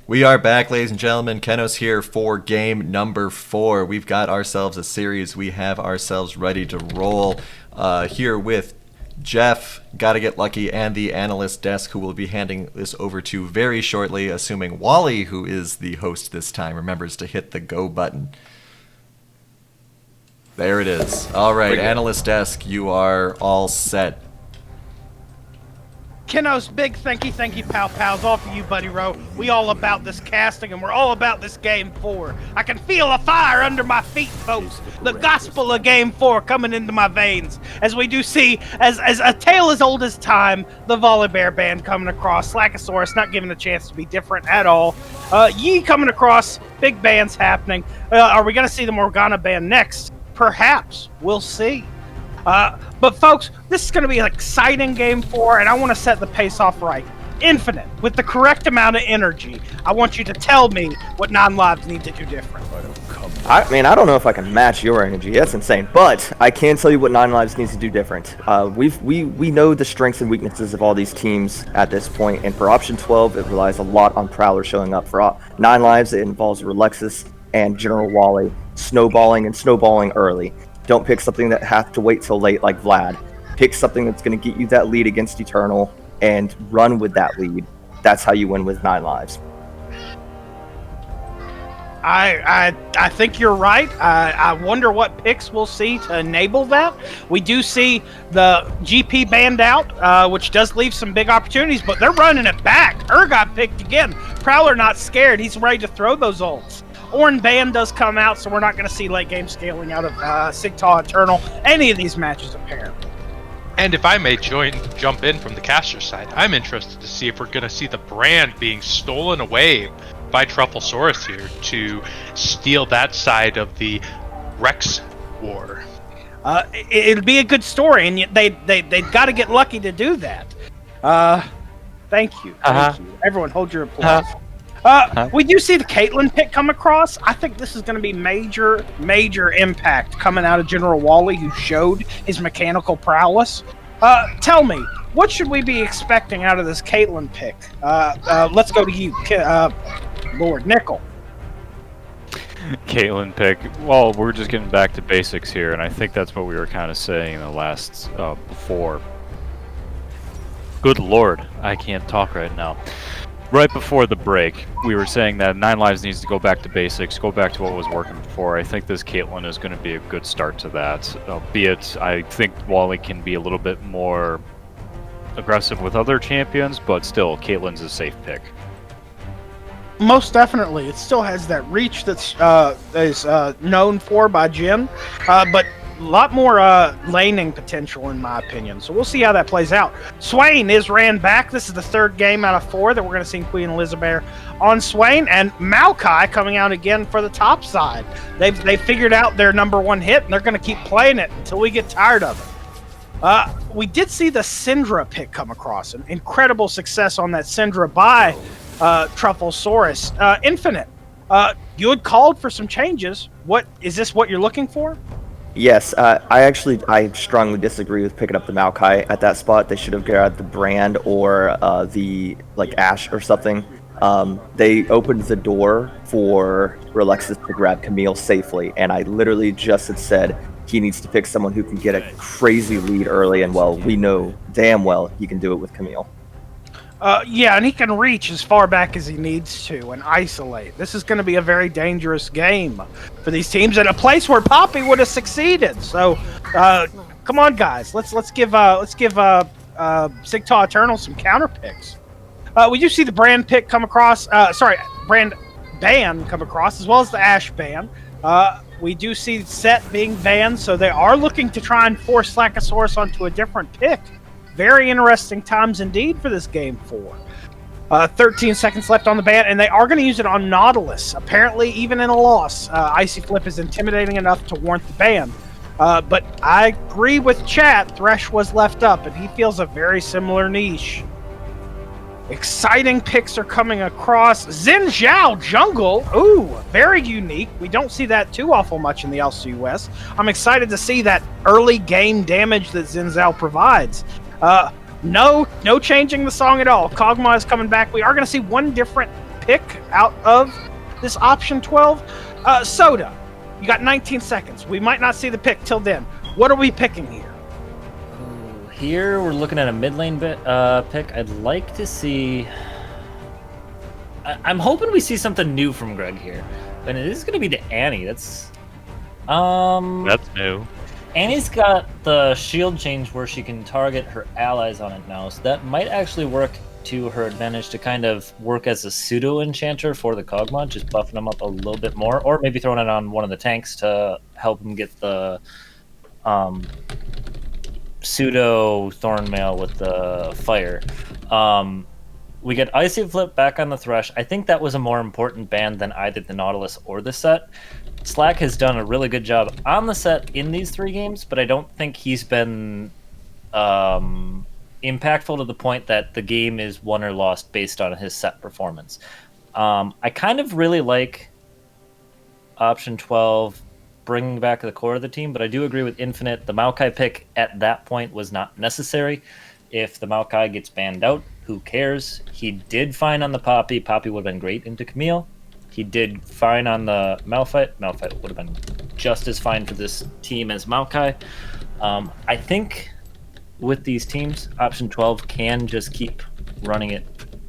We are back, ladies and gentlemen. Kenos here for game number 4. We've got ourselves a series. We have ourselves ready to roll here with Jeff, Gotta Get Lucky, and the analyst desk, who will be handing this over to very shortly, assuming Wally, who is the host this time, remembers to hit the go button. There it is. All right, analyst desk, you are all set. Kenos, big thank you, pals, all for you, Buddy Rowe. We all about this casting, and we're all about this Game 4. I can feel a fire under my feet, folks. The gospel of Game 4 coming into my veins. As we do see, as a tale as old as time, the Volibear band coming across, Slackosaurus not given a chance to be different at all. Yee coming across, big bands happening. Are we going to see the Morgana band next? Perhaps. We'll see. But folks, this is going to be an exciting Game 4, and I want to set the pace off right. Infinite, with the correct amount of energy. I want you to tell me what non-lives need to do different. I mean, I don't know if I can match your energy. That's insane. But I can tell you what Nine Lives needs to do different. We know the strengths and weaknesses of all these teams at this point, and for Option 12, it relies a lot on Prowler showing up. For Nine Lives, it involves Relexus and General Wally snowballing early. Don't pick something that has to wait till late like Vlad. Pick something that's going to get you that lead against Eternal and run with that lead. That's how you win with 9 lives. I think you're right. I wonder what picks we'll see to enable that. We do see the GP banned out, which does leave some big opportunities, but they're running it back. got picked again. Prowler not scared. He's ready to throw those ults. Ornn ban does come out, so we're not going to see late game scaling out of Sigtal Eternal any of these matches, apparently. And if I may jump in from the caster side, I'm interested to see if we're going to see the brand being stolen away by Trufflesaurus here to steal that side of the Rex war. It'll be a good story, and they've got to get lucky to do that. Thank you. Everyone, hold your applause. We do see the Caitlyn pick come across. I think this is going to be major impact coming out of General Wally, who showed his mechanical prowess. Tell me, what should we be expecting out of this Caitlyn pick? Let's go to you, Lord Nickel. Caitlyn pick. Well, we're just getting back to basics here, and I think that's what we were kind of saying in the last before. Good Lord, I can't talk right now. Right before the break, we were saying that 9 Lives needs to go back to basics, go back to what was working before. I think this Caitlyn is going to be a good start to that. Albeit, I think Wally can be a little bit more aggressive with other champions, but still, Caitlyn's a safe pick. Most definitely. It still has that reach that's is known for by Jin, but a lot more laning potential in my opinion. So we'll see how that plays out. Swain is ran back. This is the third game out of 4 that we're going to see Queen Elizabeth on Swain, and Maokai coming out again for the top side. They've figured out their #1 hit, and they're going to keep playing it until we get tired of it. We did see the Syndra pick come across. An incredible success on that Syndra by Trufflesaurus. Infinite, you had called for some changes. What is this? What you're looking for? Yes, I strongly disagree with picking up the Maokai at that spot. They should have grabbed the Brand or the Ash or something. They opened the door for Relexus to grab Camille safely, and I literally just had said he needs to pick someone who can get a crazy lead early, and well, we know damn well he can do it with Camille. Yeah, and he can reach as far back as he needs to and isolate. This is going to be a very dangerous game for these teams, and a place where Poppy would have succeeded. So, come on, guys, let's give Sigtal Eternal some counter picks. We do see the Brand pick come across. Brand ban come across, as well as the Ash ban. We do see Set being banned, so they are looking to try and force Slackosaurus onto a different pick. Very interesting times indeed for this Game 4. 13 seconds left on the ban, and they are going to use it on Nautilus. Apparently, even in a loss, Icy Flip is intimidating enough to warrant the ban. But I agree with chat, Thresh was left up, and he feels a very similar niche. Exciting picks are coming across. Xin Zhao Jungle, ooh, very unique. We don't see that too awful much in the LCUS. I'm excited to see that early game damage that Xin Zhao provides. No changing the song at all. Kog'Maw is coming back. We are going to see one different pick out of this option 12. Soda, you got 19 seconds. We might not see the pick till then. What are we picking here? Ooh, here we're looking at a mid lane pick. I'd like to see. I'm hoping we see something new from Greg here, and it is going to be to Annie. That's new. Annie's got the shield change where she can target her allies on it now, so that might actually work to her advantage to kind of work as a pseudo enchanter for the Kog'Maw, just buffing them up a little bit more, or maybe throwing it on one of the tanks to help them get the pseudo Thornmail with the fire. We get Icy Flip back on the Thresh. I think that was a more important ban than either the Nautilus or the set. Slack has done a really good job on the set in these 3 games, but I don't think he's been impactful to the point that the game is won or lost based on his set performance. I kind of really like option 12 bringing back the core of the team, but I do agree with Infinite. The Maokai pick at that point was not necessary. If the Maokai gets banned out, who cares? He did fine on the Poppy. Poppy would have been great into Camille. He did fine on the Malphite. Malphite would have been just as fine for this team as Maokai. I think with these teams, option 12 can just keep running it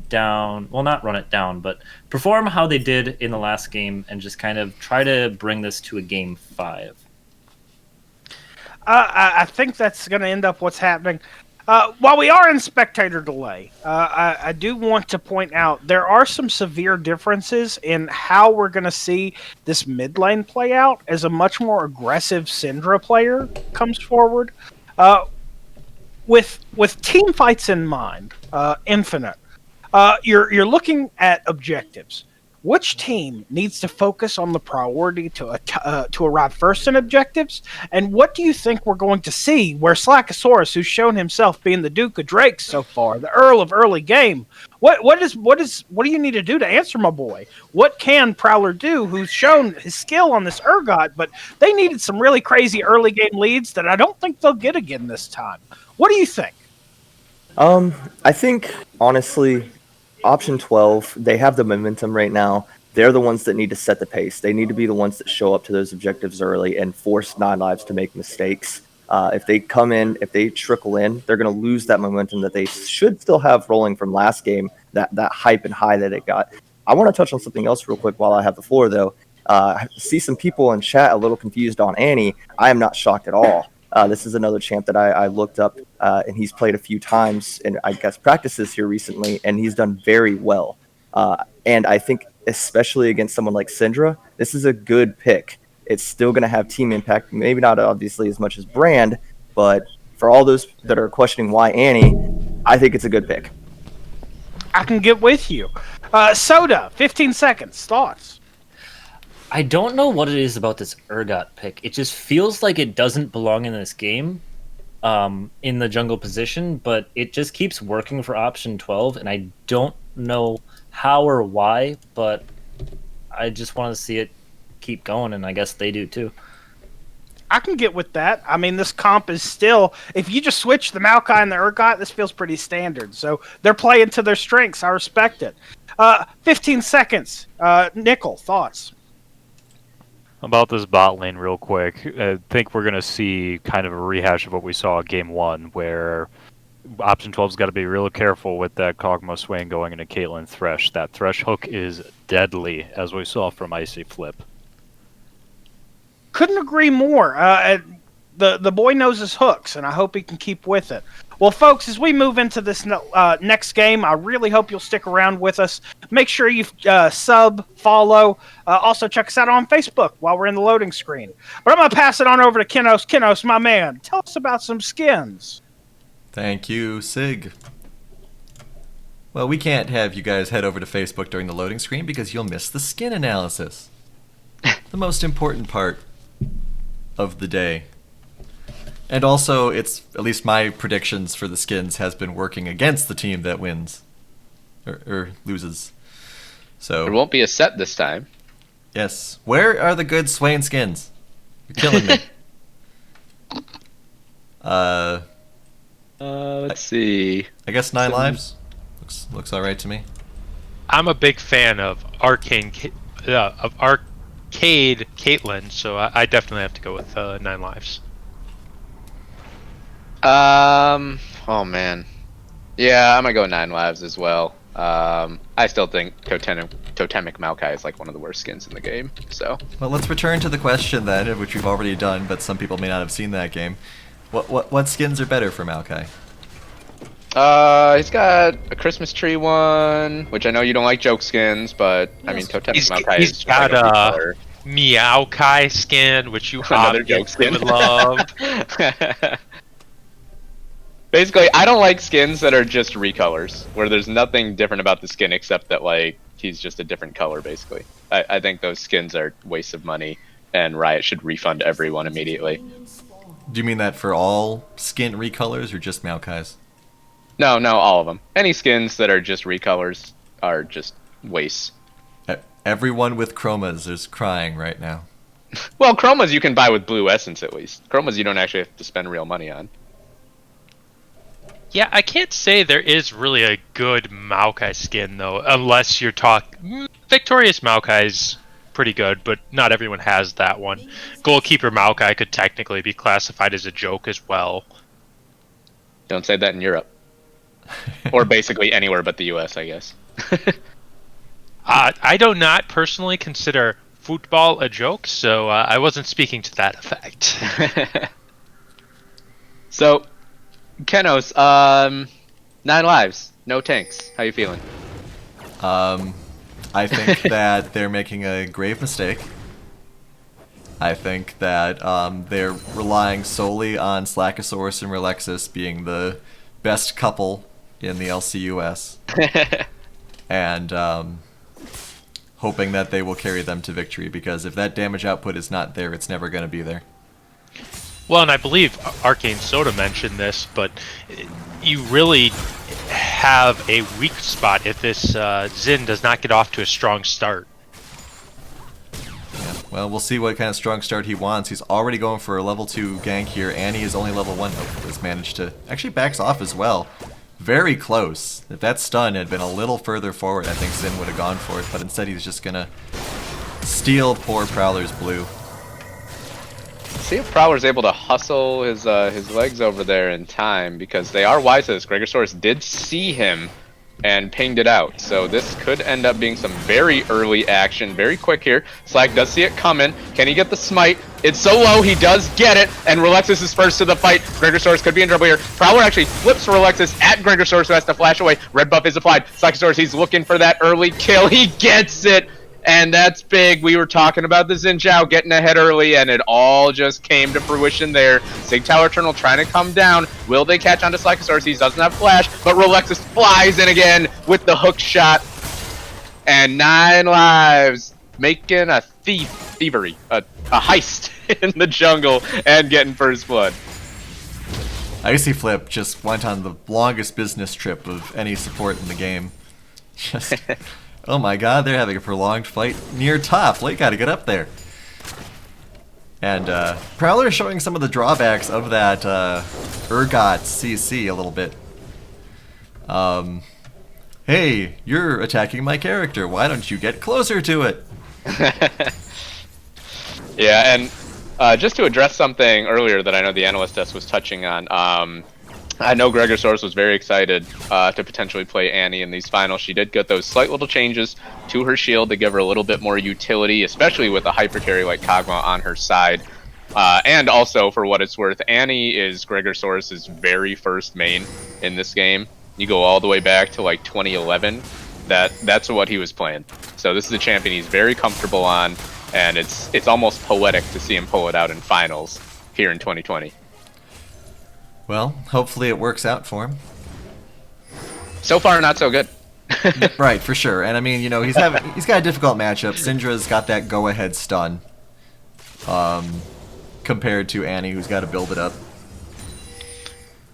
down. Well, not run it down, but perform how they did in the last game and just kind of try to bring this to a game 5. I think that's going to end up what's happening. While we are in spectator delay, I do want to point out there are some severe differences in how we're going to see this mid lane play out as a much more aggressive Syndra player comes forward. With team fights in mind, Infinite, you're looking at objectives. Which team needs to focus on the priority to arrive first in objectives? And what do you think we're going to see where Slackosaurus, who's shown himself being the Duke of Drakes so far, the Earl of early game, what do you need to do to answer, my boy? What can Prowler do, who's shown his skill on this Urgot, but they needed some really crazy early game leads that I don't think they'll get again this time. What do you think? I think, honestly, option 12, they have the momentum right now. They're the ones that need to set the pace. They need to be the ones that show up to those objectives early and force Nine Lives to make mistakes. If they come in, if they trickle in, they're going to lose that momentum that they should still have rolling from last game, that hype and high that it got. I want to touch on something else real quick while I have the floor, though. I see some people in chat a little confused on Annie. I am not shocked at all. This is another champ that I looked up, and he's played a few times in, I guess, practices here recently, and he's done very well. And I think, especially against someone like Syndra, this is a good pick. It's still going to have team impact, maybe not obviously as much as Brand, but for all those that are questioning why Annie, I think it's a good pick. I can get with you. Soda, 15 seconds. Thoughts? I don't know what it is about this Urgot pick. It just feels like it doesn't belong in this game, in the jungle position, but it just keeps working for option 12, and I don't know how or why, but I just want to see it keep going, and I guess they do too. I can get with that. I mean, this comp is still, if you just switch the Maokai and the Urgot, this feels pretty standard. So they're playing to their strengths. I respect it. 15 seconds. Nickel, thoughts? About this bot lane real quick, I think we're going to see kind of a rehash of what we saw in Game 1, where option 12's got to be real careful with that Kog'Maw swing going into Caitlyn Thresh. That Thresh hook is deadly, as we saw from Icy Flip. Couldn't agree more. The boy knows his hooks, and I hope he can keep with it. Well, folks, as we move into this next game, I really hope you'll stick around with us. Make sure you sub, follow. Also, check us out on Facebook while we're in the loading screen. But I'm going to pass it on over to Kinos. Kinos, my man, tell us about some skins. Thank you, Sig. Well, we can't have you guys head over to Facebook during the loading screen because you'll miss the skin analysis. The most important part of the day. And also, it's at least my predictions for the skins has been working against the team that wins or loses. So There won't be a set this time. yes, where are the good Swain skins? You're killing me. Let's see. I guess 9 lives looks all right to me. I'm a big fan of Arcade Caitlyn, so I definitely have to go with 9 Lives. Oh man. Yeah, I'm gonna go 9 Lives as well. I still think Totemic Maokai is like one of the worst skins in the game. So. Well, let's return to the question then, which we've already done, but some people may not have seen that game. What skins are better for Maokai? He's got a Christmas tree one, which I know you don't like joke skins, but I mean Totemic Maokai He's is got like a Meowkai skin, which you another joke skin. would love. Basically, I don't like skins that are just recolors, where there's nothing different about the skin except that like he's just a different color. Basically, I think those skins are wastes of money, and Riot should refund everyone immediately. Do you mean that for all skin recolors or just Maokai's? No, all of them. Any skins that are just recolors are just wastes. Everyone with chromas is crying right now. Well, chromas you can buy with blue essence at least. Chromas you don't actually have to spend real money on. Yeah, I can't say there is really a good Maokai skin though, unless you're talking Victorious Maokai's pretty good, but not everyone has that one. Goalkeeper Maokai could technically be classified as a joke as well. Don't say that in Europe. Or basically anywhere but the US, I guess. I do not personally consider football a joke, so I wasn't speaking to that effect. So, Kenos, 9 Lives, no tanks. How you feeling? I think that they're making a grave mistake. I think that they're relying solely on Slackosaurus and Relexus being the best couple in the LCUS. And hoping that they will carry them to victory, because if that damage output is not there, it's never going to be there. Well, and I believe Arcane Soda mentioned this, but you really have a weak spot if this Xin does not get off to a strong start. Yeah, well, we'll see what kind of strong start he wants. He's already going for a level 2 gank here. Annie is only level 1, has managed to... Actually backs off as well. Very close. If that stun had been a little further forward, I think Xin would have gone for it, but instead he's just gonna steal poor Prowler's blue. See if Prowler's able to hustle his legs over there in time, because they are wise to this. Gregosaurus did see him and pinged it out, so this could end up being some very early action, very quick here. Slack does see it coming. Can he get the smite? It's so low, he does get it, and Relexus is first to the fight. Gregosaurus could be in trouble here. Prowler actually flips Relexus at Gregosaurus, who has to flash away. Red buff is applied. Slackosaurus, he's looking for that early kill. He gets it! And that's big. We were talking about the Xin Zhao getting ahead early, and it all just came to fruition there. Sig Tower Eternal trying to come down. Will they catch on to Slackosaurus? He doesn't have flash, but Relexus flies in again with the hook shot. And 9 Lives making a thievery, a heist in the jungle and getting first blood. Icy Flip just went on the longest business trip of any support in the game. Just... Oh my god, they're having a prolonged fight near top. Late gotta get up there. And Prowler is showing some of the drawbacks of that Urgot CC a little bit. Hey, you're attacking my character. Why don't you get closer to it? Yeah, and just to address something earlier that I know the analyst desk was touching on, I know Gregosaurus was very excited to potentially play Annie in these finals. She did get those slight little changes to her shield to give her a little bit more utility, especially with a hyper carry like Kog'Maw on her side. And also, for what it's worth, Annie is Gregosaurus' very first main in this game. You go all the way back to like 2011. That's what he was playing. So this is a champion he's very comfortable on, and it's almost poetic to see him pull it out in finals here in 2020. Well, hopefully it works out for him. So far, not so good. Right, for sure. And I mean, you know, he's got a difficult matchup. Syndra's got that go-ahead stun, compared to Annie, who's got to build it up.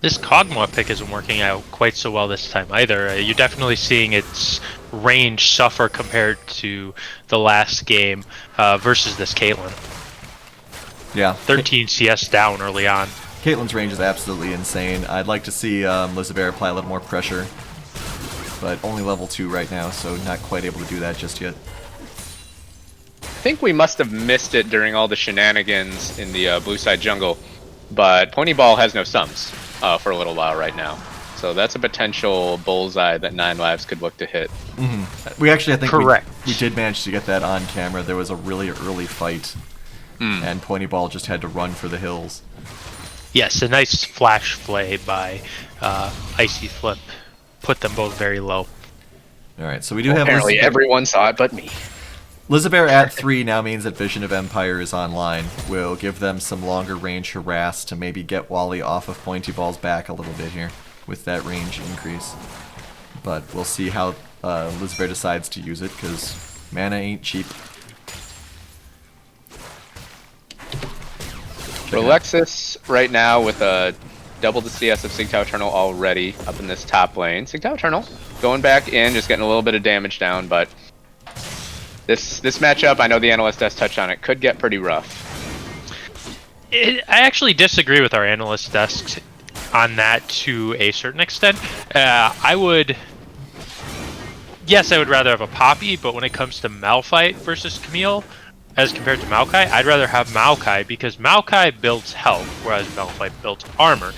This Kog'Maw pick isn't working out quite so well this time either. You're definitely seeing its range suffer compared to the last game versus this Caitlyn. Yeah. 13 CS down early on. Caitlyn's range is absolutely insane. I'd like to see Lizavera apply a little more pressure. but only level 2 right now, so not quite able to do that just yet. I think we must have missed it during all the shenanigans in the blue side jungle, but Pointy Ball has no sums for a little while right now. So that's a potential bullseye that 9 Lives could look to hit. We actually, I think Correct. we did manage to get that on camera. There was a really early fight, and Pointy Ball just had to run for the hills. Yes, a nice flash play by Icy Flip put them both very low. Alright, so we do have Apparently everyone saw it but me. Lizabear at 3 now means that Vision of Empire is online. We'll give them some longer range harass to maybe get Wally off of Pointy Ball's back a little bit here with that range increase. But we'll see how Lizabear decides to use it, because mana ain't cheap. For Alexis, right now with a double the CS of Sigtao Eternal already up in this top lane. Sigtao Eternal going back in, just getting a little bit of damage down, but this matchup, I know the analyst has touched on it, could get pretty rough. I actually disagree with our analyst desks on that to a certain extent. I would rather have a Poppy, but when it comes to Malphite versus Camille, as compared to Maokai, I'd rather have Maokai, because Maokai builds health, whereas Malphite builds armor.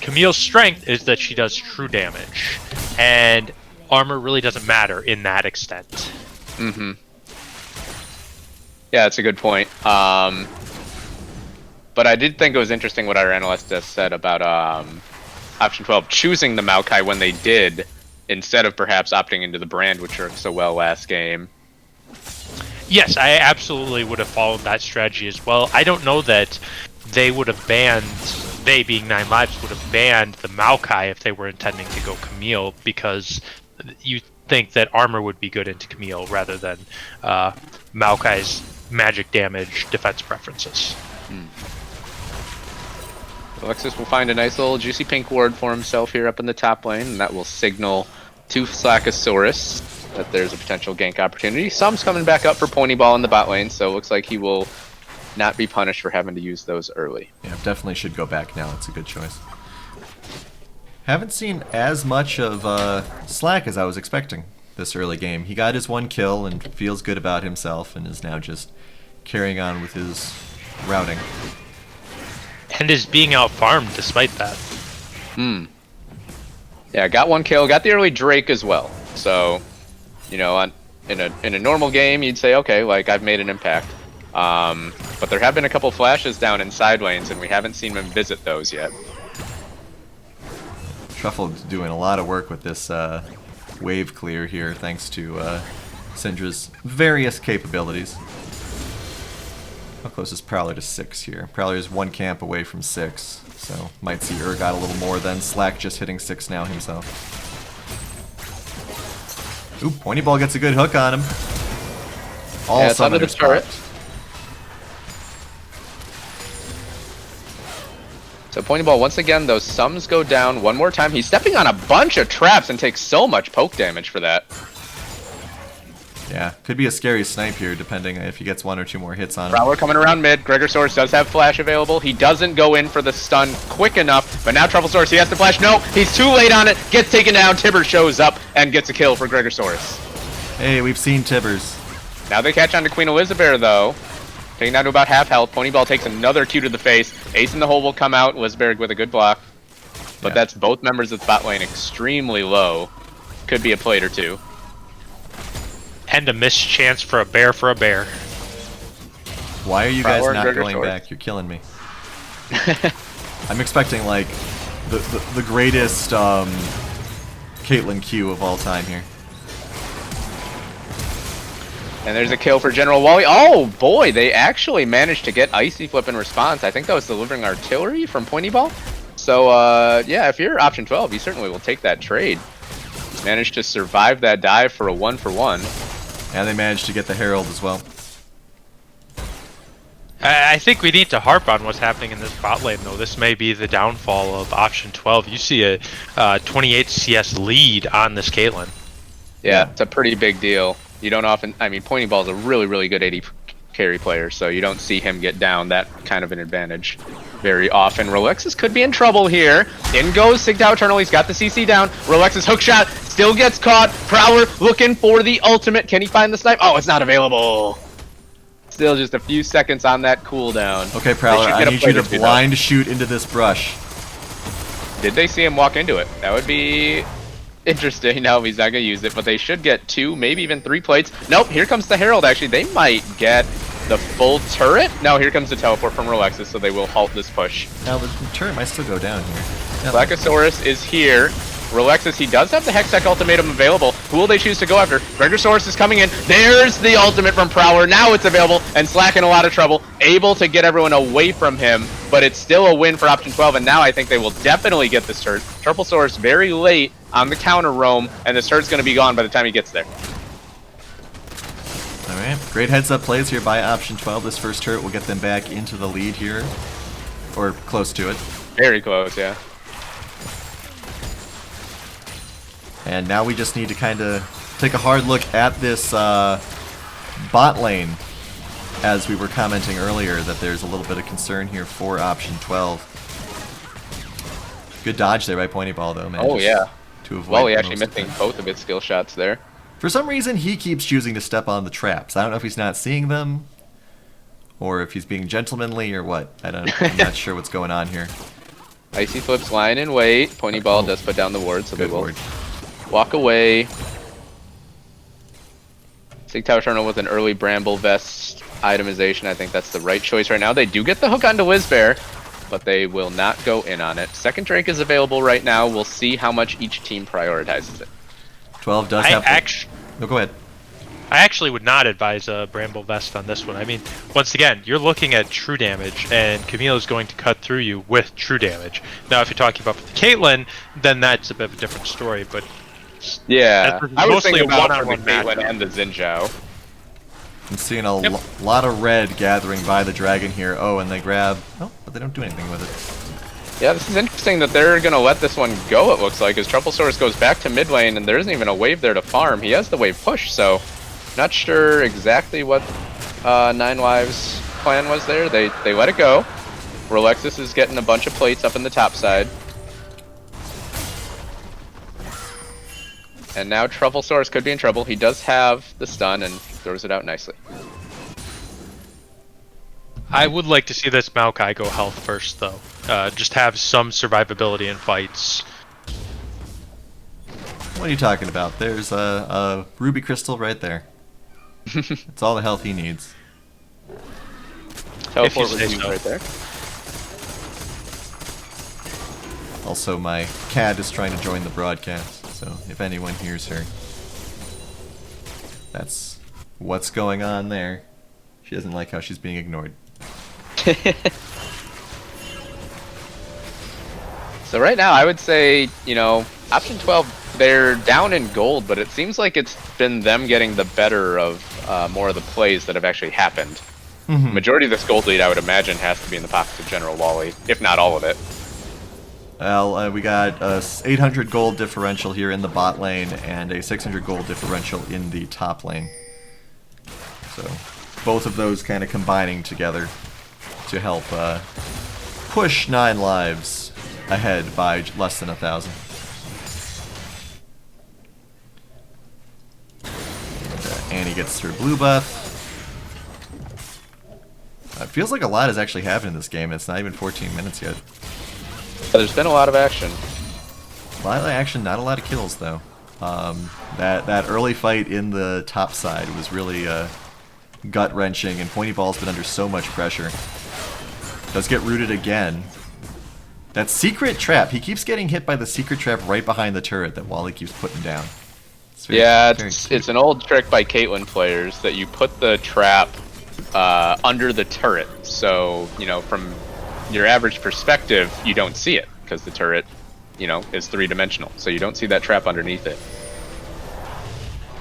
Camille's strength is that she does true damage, and armor really doesn't matter in that extent. Yeah, that's a good point. But I did think it was interesting what our analyst just said about option 12 choosing the Maokai when they did, instead of perhaps opting into the brand, which worked so well last game. Yes, I absolutely would have followed that strategy as well. I don't know that they would have banned, they being 9 Lives, would have banned the Maokai if they were intending to go Camille, because you think that armor would be good into Camille rather than Maokai's magic damage defense preferences. Alexis will find a nice little juicy pink ward for himself here up in the top lane, and that will signal to Slackosaurus that there's a potential gank opportunity. Sum's coming back up for Pointy Ball in the bot lane, so it looks like he will not be punished for having to use those early. Yeah, definitely should go back now. It's a good choice. Haven't seen as much of Slack as I was expecting this early game. He got his 1 kill and feels good about himself, and is now just carrying on with his routing. And is being out-farmed despite that. Yeah, got 1 kill, got the early Drake as well. So, you know, in a normal game, you'd say, okay, like, I've made an impact. But there have been a couple flashes down in side lanes, and we haven't seen him visit those yet. Truffle's doing a lot of work with this wave clear here, thanks to Syndra's various capabilities. How close is Prowler to 6 here? Prowler is 1 camp away from 6, so might see Urgot a little more than Slack just hitting 6 now himself. Ooh, Pointy Ball gets a good hook on him. All Yeah, it's under the summoners turret. popped. So Pointy Ball, once again, those sums go down one more time. He's stepping on a bunch of traps and takes so much poke damage for that. Yeah, could be a scary snipe here, depending if he gets 1 or 2 more hits on him. Prowler coming around mid. Gregosaurus does have flash available. He doesn't go in for the stun quick enough, but now Trufflesaurus, he has to flash. No, he's too late on it. Gets taken down. Tibber shows up and gets a kill for Gregosaurus. Hey, we've seen Tibbers. Now they catch on to Queen Elizabeth, though. Taking down to about half health. Pony Ball takes another Q to the face. Ace in the hole will come out. Elizabeth with a good block. But Yeah. that's both members of the bot lane extremely low. Could be a plate or two. And a missed chance for a bear for a bear. Why are you guys Prowler and not going Gregosaurus. back? You're killing me. I'm expecting, like, the greatest Caitlyn Q of all time here. And there's a kill for General Wally. Oh boy, they actually managed to get Icy Flip in response. I think that was delivering artillery from Pointy Ball. So yeah, if you're option 12, you certainly will take that trade. Managed to survive that dive for a 1-for-1. And they managed to get the Herald as well. I think we need to harp on what's happening in this bot lane, though. This may be the downfall of option 12. You see a 28 CS lead on this Caitlyn. Yeah, it's a pretty big deal. You don't often, I mean, Pointy Ball is a really, really good AD carry player, so you don't see him get down. That kind of an advantage very often. Rolexus could be in trouble here. In goes Sigtao Eternal. He's got the CC down. Rolexus hook shot still gets caught. Prowler looking for the ultimate. Can he find the snipe? Oh, it's not available. Still just a few seconds on that cooldown. Okay, Prowler, I need you to blind shoot into this brush. Did they see him walk into it? That would be interesting. No, he's not going to use it, but they should get 2, maybe even 3 plates. Nope, here comes the Herald, actually. They might get the full turret. No, here comes the teleport from Rolexus, so they will halt this push. Now, the turret might still go down here. Yeah. Blackosaurus is here. Rolexus, he does have the Hextech ultimatum available. Who will they choose to go after? Gregosaurus is coming in. There's the ultimate from Prowler. Now it's available, and Slack in a lot of trouble. Able to get everyone away from him, but it's still a win for option 12, and now I think they will definitely get this turret. Turtlesaurus very late on the counter roam, and this turret's going to be gone by the time he gets there. Alright, great heads-up plays here by option 12. This first turret will get them back into the lead here, or close to it. Very close, yeah. And now we just need to kind of take a hard look at this bot lane, as we were commenting earlier that there's a little bit of concern here for option 12. Good dodge there by Pointy Ball, though, man. Oh, yeah. To avoid Well, he actually most of missing that. both of his skill shots there. For some reason, he keeps choosing to step on the traps. I don't know if he's not seeing them, or if he's being gentlemanly, or what. I'm not sure what's going on here. Icy Flips lying in wait. Pointy Ball does put down the ward, so they Good will ward. walk away. Sigtao Eternal with an early Bramble Vest itemization. I think that's the right choice right now. They do get the hook onto Wizbear, but they will not go in on it. Second Drake is available right now. We'll see how much each team prioritizes it. 12 does have... No, go ahead. I actually would not advise a Bramble Vest on this one. I mean, once again, you're looking at true damage, and Camille is going to cut through you with true damage. Now, if you're talking about the Caitlyn, then that's a bit of a different story, but... Yeah, That's I was mostly thinking a about for the one-on-one Caitlyn matchup. and the Xinjiao. I'm seeing a lot of red gathering by the dragon here. Oh, and they grab... Oh, but they don't do anything with it. Yeah, this is interesting that they're going to let this one go, it looks like, as Trufflesaurus goes back to mid lane, and there isn't even a wave there to farm. He has the wave push, so not sure exactly what 9 Lives' plan was there. They let it go. Rolexus is getting a bunch of plates up in the top side. And now Trufflesaurus could be in trouble. He does have the stun and throws it out nicely. I would like to see this Maokai go health first, though. Just have some survivability in fights. What are you talking about? There's a ruby crystal right there. It's all the health he needs. Teleport say was used so. right there. Also, my cat is trying to join the broadcast, so if anyone hears her, that's what's going on there. She doesn't like how she's being ignored. So right now, I would say, you know, option 12, they're down in gold, but it seems like it's been them getting the better of more of the plays that have actually happened. Mhm. Majority of this gold lead, I would imagine, has to be in the pockets of General Wally, if not all of it. Well, we got a 800 gold differential here in the bot lane and a 600 gold differential in the top lane. So both of those kind of combining together to help push 9 Lives ahead by less than 1,000. Annie gets her blue buff. It feels like a lot has actually happened in this game. It's not even 14 minutes yet. There's been a lot of action. A lot of action, not a lot of kills though. That early fight in the top side was really gut wrenching, and Pointy Ball's been under so much pressure. Does get rooted again. That secret trap. He keeps getting hit by the secret trap right behind the turret that Wally keeps putting down. Yeah, very it's an old trick by Caitlyn players that you put the trap under the turret. So, you know, from your average perspective, you don't see it because the turret, you know, is 3-dimensional. So you don't see that trap underneath it.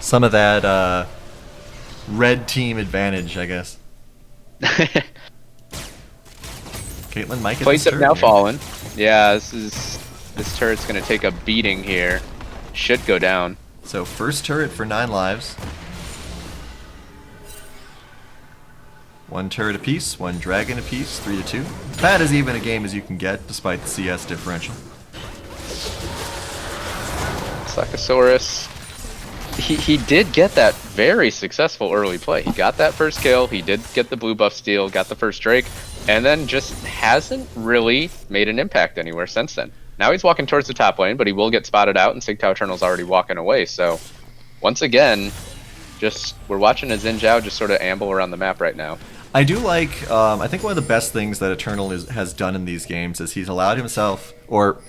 Some of that red team advantage, I guess. Caitlyn might get Plates this have turret now here. fallen. Yeah, this turret's gonna take a beating here. Should go down. So first turret for 9 Lives. 1 turret apiece, 1 dragon apiece, 3-2. About as even a game as you can get, despite the CS differential. Slackosaurus. He did get that very successful early play. He got that first kill, he did get the blue buff steal, got the first Drake, and then just hasn't really made an impact anywhere since then. Now he's walking towards the top lane, but he will get spotted out, and Sigtao Eternal's already walking away, so once again, we're watching a Xin Zhao just sort of amble around the map right now. I do like, I think one of the best things that Eternal has done in these games is he's allowed himself, or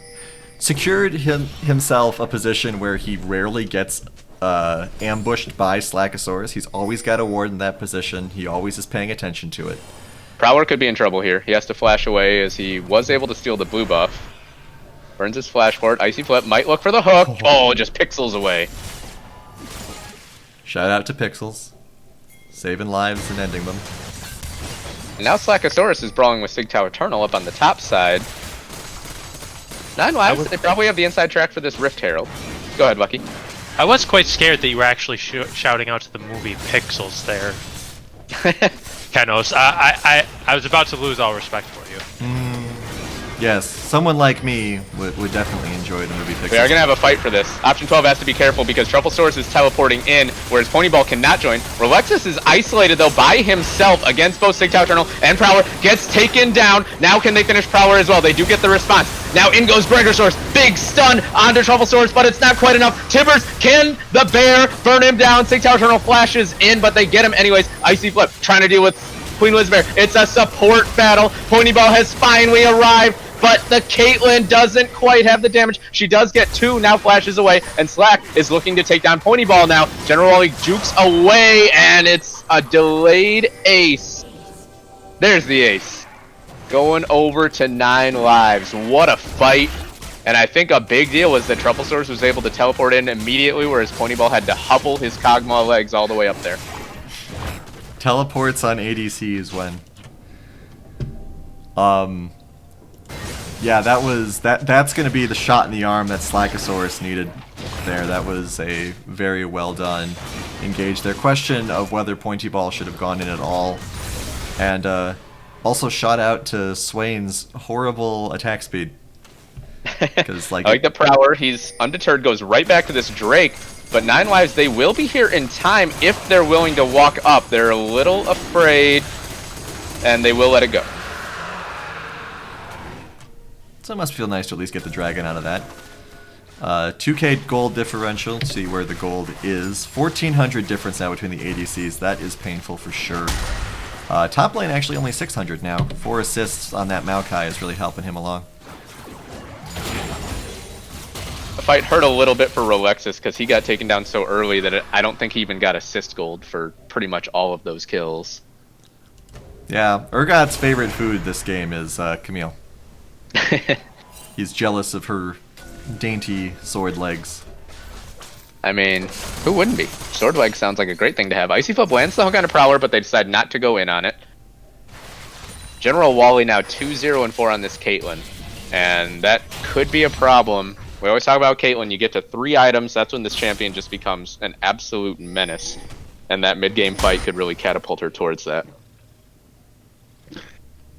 secured himself a position where he rarely gets ambushed by Slackosaurus. He's always got a ward in that position. He always is paying attention to it. Prowler could be in trouble here. He has to flash away as he was able to steal the blue buff. Burns his flash for it. Icy Flip might look for the hook. Oh, just pixels away. Shout out to Pixels. Saving lives and ending them. And now Slackosaurus is brawling with Sigtao Eternal up on the top side. 9 lives. They probably have the inside track for this Rift Herald. Go ahead, Lucky. I was quite scared that you were actually shouting out to the movie Pixels there. Kenos, I was about to lose all respect for you. Yes, someone like me would definitely enjoy the movie Pixels. We are going to have a fight for this. Option 12 has to be careful because Trufflesaurus is teleporting in, whereas Ponyball cannot join. Relexus is isolated, though, by himself against both Sigtao Eternal and Prowler. Gets taken down. Now can they finish Prowler as well? They do get the response. Now in goes Breakersaurus. Big stun onto Trufflesaurus, but it's not quite enough. Tibbers, can the bear burn him down? Sigtao Eternal flashes in, but they get him anyways. Icy Flip trying to deal with Queen Elizabeth. It's a support battle. Ponyball has finally arrived. But the Caitlyn doesn't quite have the damage. She does get 2, now flashes away, and Slack is looking to take down Ponyball now. General Wally jukes away, and it's a delayed ace. There's the ace. Going over to 9 lives. What a fight. And I think a big deal was that Trufflesaurus was able to teleport in immediately, whereas Ponyball had to hubble his Kog'Maw legs all the way up there. Teleports on ADCs when... Yeah, that's going to be the shot in the arm that Slackosaurus needed there. That was a very well done engage there. Question of whether Pointy Ball should have gone in at all. And also shot out to Swain's horrible attack speed. Like, I like the Prowler. He's undeterred, goes right back to this Drake. But 9 lives, they will be here in time if they're willing to walk up. They're a little afraid, and they will let it go. So it must feel nice to at least get the dragon out of that. 2k gold differential, see where the gold is. 1400 difference now between the ADCs, that is painful for sure. Top lane actually only 600 now. 4 assists on that Maokai is really helping him along. The fight hurt a little bit for Rolexus because he got taken down so early that I don't think he even got assist gold for pretty much all of those kills. Yeah, Urgot's favorite food this game is Camille. He's jealous of her dainty sword legs. I mean, who wouldn't be? Sword legs sounds like a great thing to have. Icy Flip lands the hook on a Prowler, but they decide not to go in on it. General Wally now 2-0-4 on this Caitlyn, and that could be a problem. We always talk about Caitlyn, you get to 3 items, that's when this champion just becomes an absolute menace. And that mid-game fight could really catapult her towards that.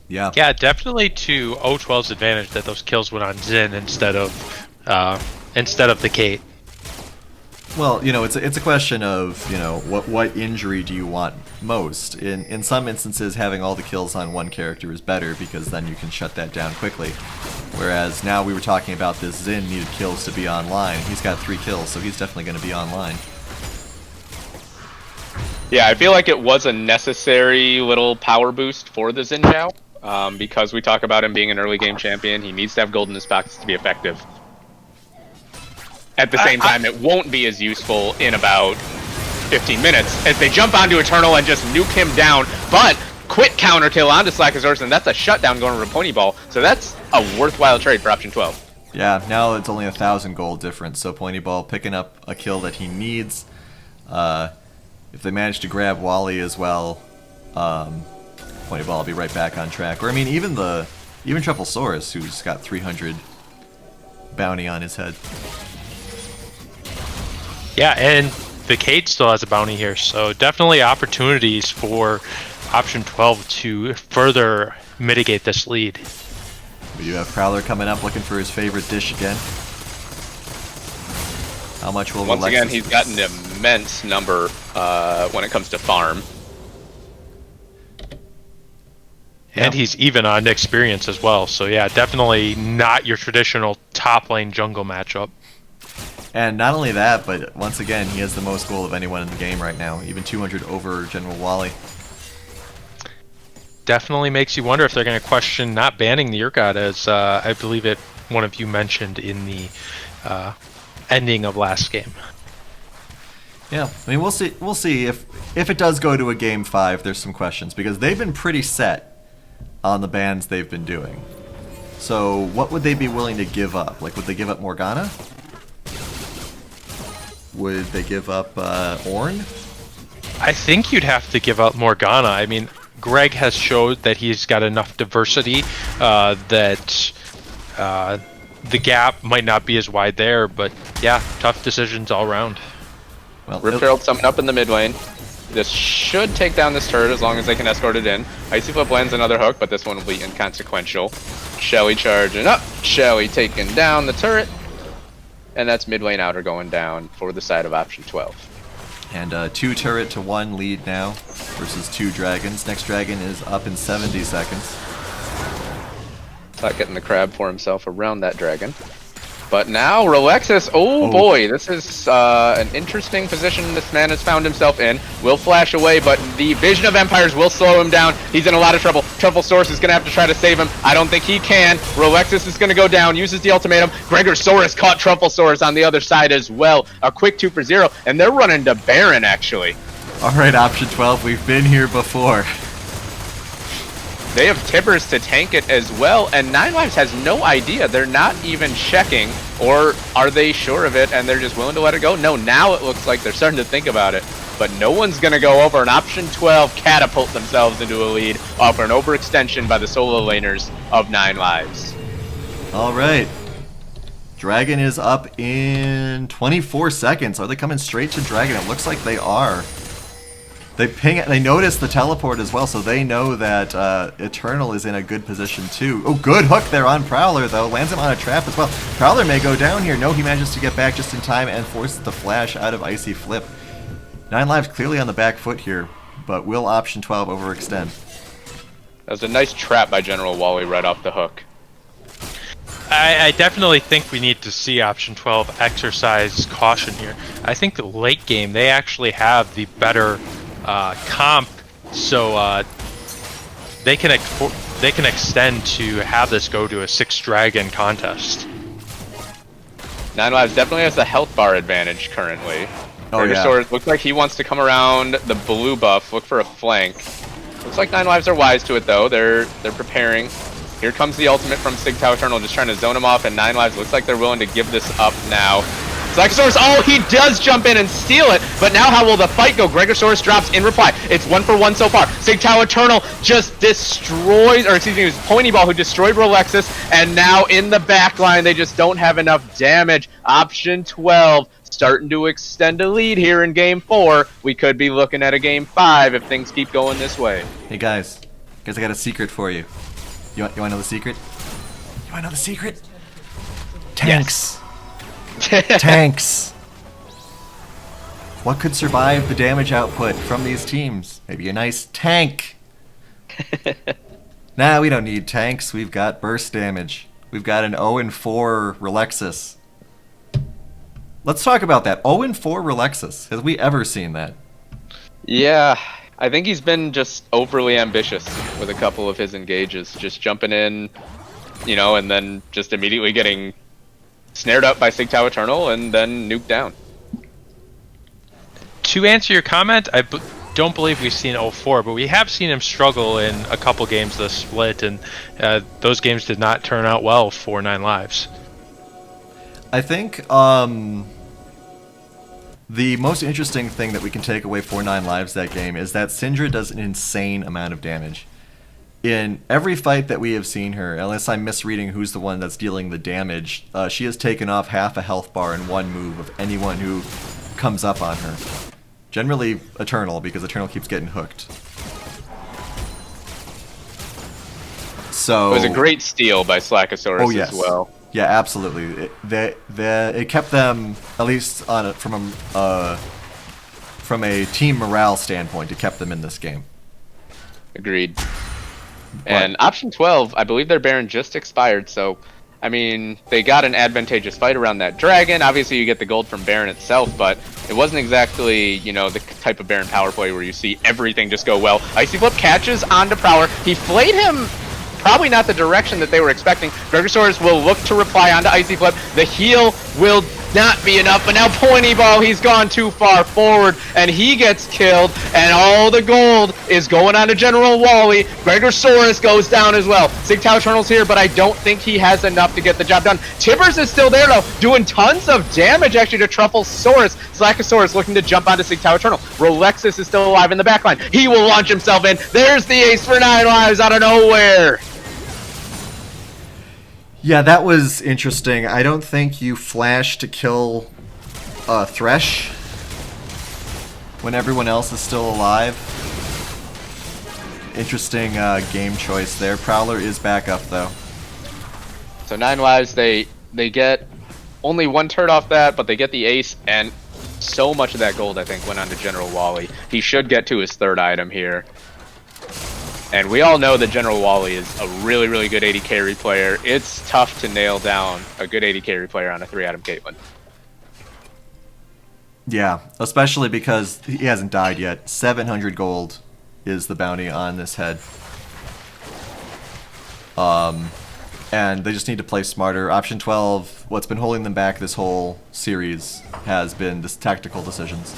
Yeah. Yeah, definitely to O12's advantage that those kills went on Xin instead of the Kate. Well, you know, it's a question of, you know, what injury do you want most? In some instances, having all the kills on one character is better because then you can shut that down quickly. Whereas now we were talking about this Xin needed kills to be online. He's got 3 kills, so he's definitely going to be online. Yeah, I feel like it was a necessary little power boost for the Xin Zhao. Because we talk about him being an early game champion, he needs to have gold in his pockets to be effective. At the same time, it won't be as useful in about 15 minutes as they jump onto Eternal and just nuke him down. But quick counter kill onto Slackosaurus, and that's a shutdown going to Ponyball. So that's a worthwhile trade for option 12. Yeah, now it's only 1,000 gold difference, so Ponyball picking up a kill that he needs. If they manage to grab Wally as well, Ponyball will be right back on track. Or I mean, even Trufflesaurus, who's got 300 bounty on his head. Yeah, and the Cade still has a bounty here, so definitely opportunities for Option 12 to further mitigate this lead. We do have Prowler coming up looking for his favorite dish again. How much will Once Alexis... again, he's got an immense number when it comes to farm. And he's even on experience as well. So yeah, definitely not your traditional top lane jungle matchup. And not only that, but once again, he has the most gold of anyone in the game right now, even 200 over General Wally. Definitely makes you wonder if they're going to question not banning the Urgot, as I believe one of you mentioned in the ending of last game. Yeah, I mean, we'll see. We'll see if it does go to a game 5. There's some questions because they've been pretty set on the bans they've been doing. So what would they be willing to give up? Like, would they give up Morgana? Would they give up Ornn? I think you'd have to give up Morgana. I mean, Greg has showed that he's got enough diversity that the gap might not be as wide there, but yeah, tough decisions all around. Well, Rip Herald summoned up in the mid lane. This should take down this turret as long as they can escort it in. Icy Flip lands another hook, but this one will be inconsequential. Shelly charging up. Shelly taking down the turret. And that's mid lane outer going down for the side of option 12. And 2 turret to 1 lead now versus 2 dragons. Next dragon is up in 70 seconds. Not getting the crab for himself around that dragon. But now Relexis, oh boy, this is an interesting position this man has found himself in. Will flash away, but the Vision of Empires will slow him down. He's in a lot of trouble. Truffle Source is going to have to try to save him. I don't think he can. Relexis is going to go down, uses the ultimatum. Gregosaurus caught Truffle Source on the other side as well. A quick 2 for 0, and they're running to Baron, actually. All right, option 12, we've been here before. They have Tibbers to tank it as well, and Nine Lives has no idea. They're not even checking, or are they sure of it and they're just willing to let it go? No, now it looks like they're starting to think about it. But no one's going to go over, and option 12 catapult themselves into a lead off an overextension by the solo laners of Nine Lives. All right. Dragon is up in 24 seconds. Are they coming straight to Dragon? It looks like they are. They notice the teleport as well, so they know that Eternal is in a good position too. Oh, good hook there on Prowler, though. Lands him on a trap as well. Prowler may go down here. No, he manages to get back just in time and forces the flash out of Icy Flip. 9 Lives clearly on the back foot here, but will option 12 overextend? That was a nice trap by General Wally right off the hook. I definitely think we need to see option 12 exercise caution here. I think the late game, they actually have the better comp, so they can extend to have this go to a 6 dragon contest. Nine Lives definitely has the health bar advantage currently. Oh, yeah. Looks like he wants to come around the blue buff, look for a flank. Looks like Nine Lives are wise to it though. They're preparing. Here comes the ultimate from Sigtao Eternal, just trying to zone him off, and Nine Lives looks like they're willing to give this up now. Gregosaurus, oh, he does jump in and steal it, but now how will the fight go? Gregosaurus drops in reply. It's 1 for 1 so far. Sigtao Eternal just destroys, or excuse me, it was Pointy Ball who destroyed Relexis, and now in the back line, they just don't have enough damage. Option 12 starting to extend a lead here in game 4. We could be looking at a game 5 if things keep going this way. Hey guys, I got a secret for you. You want to know the secret? You want to know the secret? Tanks. Yes. Tanks. What could survive the damage output from these teams? Maybe a nice tank. Nah, we don't need tanks. We've got burst damage. We've got an 0-4 Relexis. Let's talk about that. 0-4 Relexis. Have we ever seen that? Yeah, I think he's been just overly ambitious with a couple of his engages. Just jumping in, you know, and then just immediately getting snared up by Sigtao Eternal and then nuked down. To answer your comment, don't believe we've seen 0-4, but we have seen him struggle in a couple games this split, and those games did not turn out well for 9 Lives. I think the most interesting thing that we can take away for 9 Lives that game is that Syndra does an insane amount of damage. In every fight that we have seen her, unless I'm misreading who's the one that's dealing the damage, she has taken off half a health bar in one move of anyone who comes up on her. Generally Eternal, because Eternal keeps getting hooked. So It was a great steal by Slackosaurus yes. as well. Yeah, absolutely. It kept them, at least from a team morale standpoint, it kept them in this game. Agreed. And option 12, I believe their Baron just expired, so I mean, they got an advantageous fight around that dragon. Obviously, you get the gold from Baron itself, but it wasn't exactly, you know, the type of Baron power play where you see everything just go well. Icy Flip catches onto Prowler. He flayed him probably not the direction that they were expecting. Gregosaurus will look to reply onto Icy Flip. The heal will not be enough, but now Pointy Ball, he's gone too far forward, and he gets killed, and all the gold is going on to General Wally. Gregosaurus goes down as well. Sig Tau Eternal's here, but I don't think he has enough to get the job done. Tibbers is still there, though, doing tons of damage, actually, to Trufflesaurus. Slackosaurus looking to jump onto Sig Tau Eternal. Rolexus is still alive in the backline. He will launch himself in. There's the ace for 9 lives out of nowhere. Yeah, that was interesting. I don't think you flash to kill Thresh when everyone else is still alive. Interesting game choice there. Prowler is back up, though. So 9 lives, they get only 1 turret off that, but they get the ace, and so much of that gold, I think, went on to General Wally. He should get to his 3rd item here. And we all know that General Wally is a really, really good AD carry player. It's tough to nail down a good AD carry player on a 3-item Caitlyn. Yeah, especially because he hasn't died yet. 700 gold is the bounty on this head. And they just need to play smarter. Option 12, what's been holding them back this whole series has been this tactical decisions.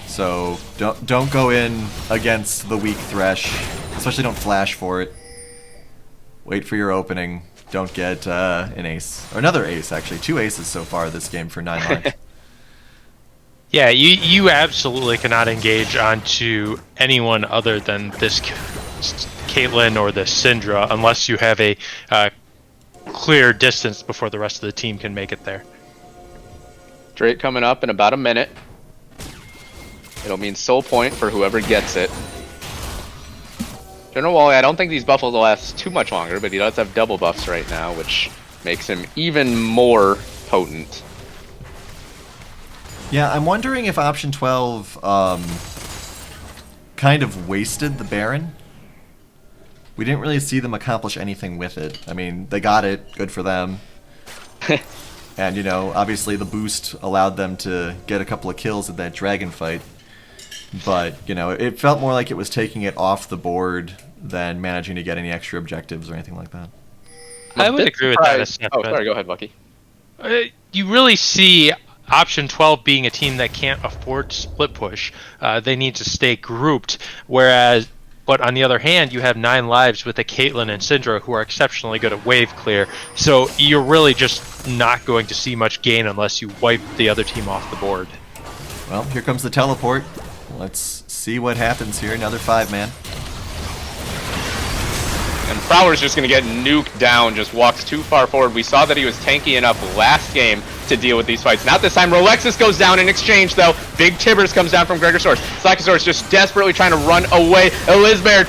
So don't go in against the weak Thresh, especially don't flash for it. Wait for your opening. Don't get an ace. Or another ace, actually. 2 aces so far this game for 9 lives. Yeah, you absolutely cannot engage onto anyone other than this Caitlyn or this Syndra unless you have a clear distance before the rest of the team can make it there. Drake coming up in about a minute. It'll mean soul point for whoever gets it. General Wally, I don't think these buffs will last too much longer, but he does have double buffs right now, which makes him even more potent. Yeah, I'm wondering if option 12 kind of wasted the Baron. We didn't really see them accomplish anything with it. I mean, they got it. Good for them. And, you know, obviously the boost allowed them to get a couple of kills in that dragon fight. But, you know, it felt more like it was taking it off the board than managing to get any extra objectives or anything like that. I would agree with that assessment. Oh, sorry, go ahead, Bucky. You really see option 12 being a team that can't afford split push. They need to stay grouped, but on the other hand, you have 9 lives with a Caitlyn and Syndra who are exceptionally good at wave clear, so you're really just not going to see much gain unless you wipe the other team off the board. Well, here comes the teleport. Let's see what happens here. Another 5-man. And Prowler's just going to get nuked down, just walks too far forward. We saw that he was tanky enough last game to deal with these fights. Not this time. Rolexus goes down in exchange, though. Big Tibbers comes down from Gregosaurus. Slackosaurus just desperately trying to run away. Elizabeth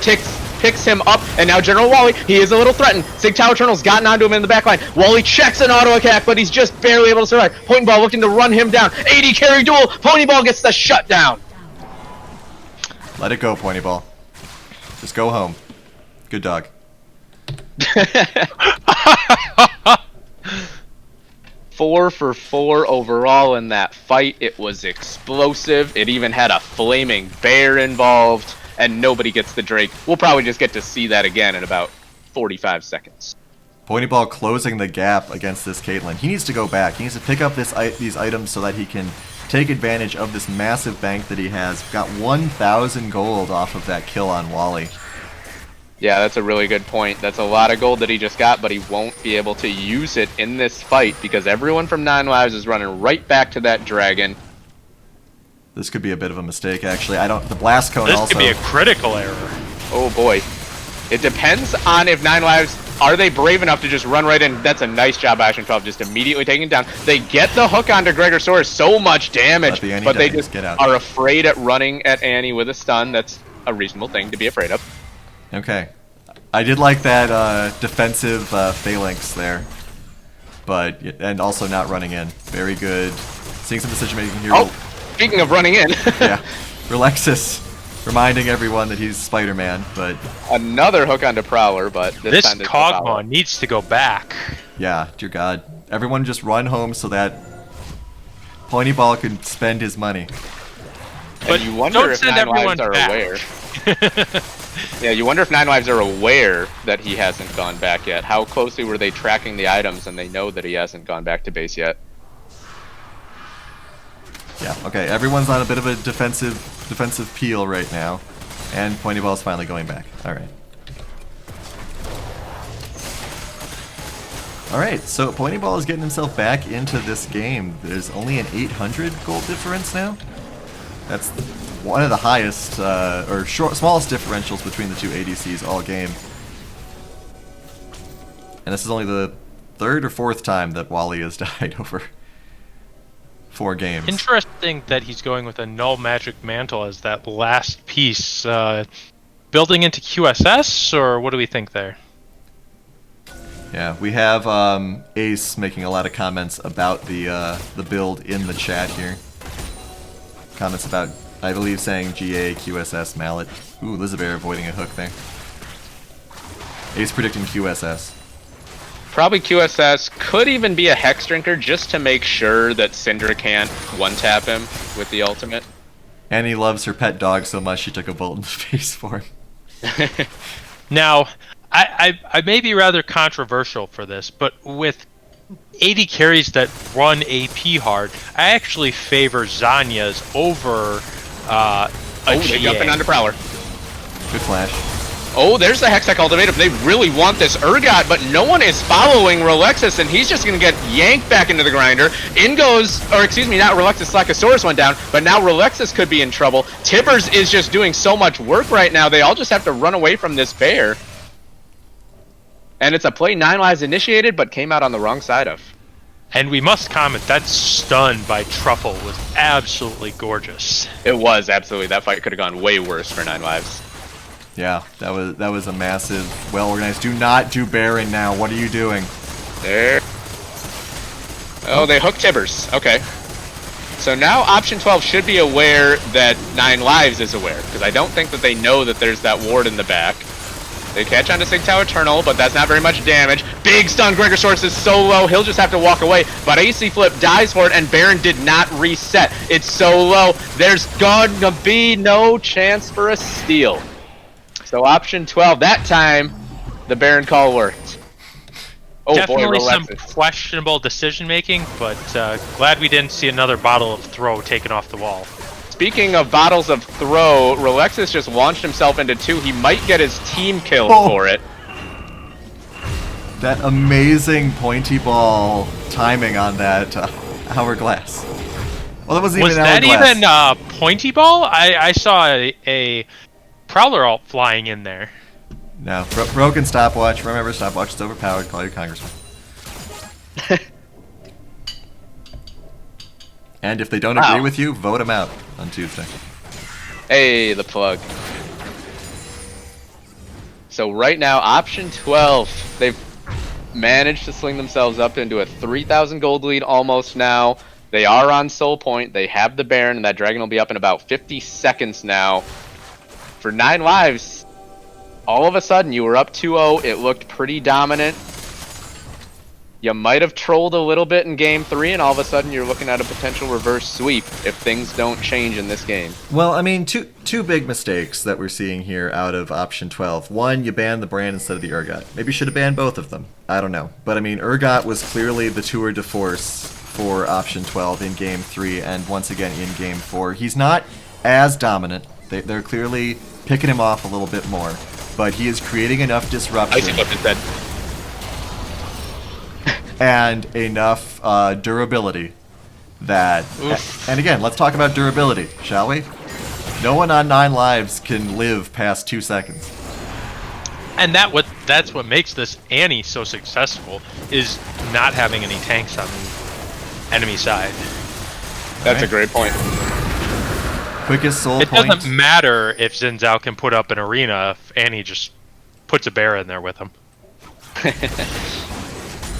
picks him up, and now General Wally, he is a little threatened. Sig Tau Eternal's gotten onto him in the backline. Wally checks an auto attack, but he's just barely able to survive. Pointy Ball looking to run him down. 80 carry duel. Pointy Ball gets the shutdown. Let it go, Pointy Ball. Just go home. Good dog. 4 for 4 overall in that fight. It was explosive. It even had a flaming bear involved, and nobody gets the Drake. We'll probably just get to see that again in about 45 seconds. Pointy Ball closing the gap against this Caitlyn. He needs to go back. He needs to pick up these items so that he can take advantage of this massive bank that he has. Got 1,000 gold off of that kill on Wally. Yeah, that's a really good point. That's a lot of gold that he just got, but he won't be able to use it in this fight because everyone from 9 lives is running right back to that dragon. This could be a bit of a mistake, actually. The blast cone This also. could be a critical error. Oh boy. It depends on if 9 lives, are they brave enough to just run right in? That's a nice job, Action 12, just immediately taking it down. They get the hook onto Gregosaurus, so much damage, but they just are afraid at running at Annie with a stun. That's a reasonable thing to be afraid of. Okay. I did like that defensive phalanx there, but and also not running in. Very good. Seeing some decision making here. Oh, speaking of running in. Yeah, Relexis reminding everyone that he's Spider-Man, but Another hook onto Prowler, but this time there's no follow-up. Kog'Maw needs to go back. yeah, dear God, everyone just run home so that Pointy Ball can spend his money. But And you wonder don't if send Nine everyone Lives are back. aware. Yeah, you wonder if Nine Lives are aware that he hasn't gone back yet. How closely were they tracking the items and they know that he hasn't gone back to base yet? Yeah, okay, everyone's on a bit of a defensive peel right now, and Pointy Ball's finally going back. Alright. Alright, so Pointy Ball is getting himself back into this game. There's only an 800 gold difference now. That's one of the highest, or smallest differentials between the two ADCs all game. And this is only the third or fourth time that Wally has died over 4 games. Interesting that he's going with a null magic mantle as that last piece. Building into QSS, or what do we think there? Yeah, we have Ace making a lot of comments about the build in the chat here. Comments about, I believe, saying GA, QSS, Mallet. Ooh, Lizabear avoiding a hook there. Ace predicting QSS. Probably QSS, could even be a Hex Drinker just to make sure that Syndra can't one-tap him with the ultimate. Annie loves her pet dog so much she took a bolt in the face for him. Now, I may be rather controversial for this, but with 80 carries that run AP hard, I actually favor Zanya's over a They're GA. jumping onto Prowler. Good flash. Oh, there's the Hextech ultimate. They really want this Urgot, but no one is following Relexis, and he's just going to get yanked back into the grinder. In goes, or excuse me, not Relexis, Slackosaurus went down, but now Relexis could be in trouble. Tibbers is just doing so much work right now, they all just have to run away from this bear. And it's a play Nine Lives initiated, but came out on the wrong side of. And we must comment, that stun by Truffle was absolutely gorgeous. It was, absolutely. That fight could have gone way worse for Nine Lives. Yeah, that was a massive, well-organized. Do not do Baron now. What are you doing? There. Oh, they hooked Tibbers. Okay. So now option 12 should be aware that Nine Lives is aware, because I don't think that they know that there's that ward in the back. They catch onto Sigtao Eternal, but that's not very much damage. Big stun, Gregosaurus is so low, he'll just have to walk away. But AC Flip dies for it, and Baron did not reset. It's so low, there's gonna be no chance for a steal. So option 12, that time, the Baron call worked. Oh Definitely boy, some Relexis. questionable decision making, but glad we didn't see another bottle of throw taken off the wall. Speaking of bottles of throw, Relexis just launched himself into 2. He might get his team kill for it. That amazing Pointy Ball timing on that hourglass. Well, that wasn't Was even an that hourglass. even Pointy Ball? I saw a Prowler ult flying in there. No, broken stopwatch. Remember, stopwatch is overpowered. Call your congressman. And if they don't agree with you, vote them out on Tuesday. Hey, the plug. So right now, option 12, they've managed to sling themselves up into a 3,000 gold lead almost now. They are on Soul Point. They have the Baron, and that Dragon will be up in about 50 seconds now. For 9 lives, all of a sudden, you were up 2-0. It looked pretty dominant. You might have trolled a little bit in Game 3, and all of a sudden you're looking at a potential reverse sweep if things don't change in this game. Well, I mean, two big mistakes that we're seeing here out of option 12. One, you banned the Brand instead of the Urgot. Maybe you should have banned both of them. I don't know. But I mean, Urgot was clearly the tour de force for option 12 in Game 3, and once again in Game 4. He's not as dominant. They're clearly picking him off a little bit more, but he is creating enough disruption. Icy Flip is dead. And enough durability that... And again, let's talk about durability, shall we? No one on 9 lives can live past 2 seconds. And that's what makes this Annie so successful, is not having any tanks on the enemy side. That's a great point. Quickest soul It point. doesn't matter if Xin Zhao can put up an arena if Annie just puts a bear in there with him.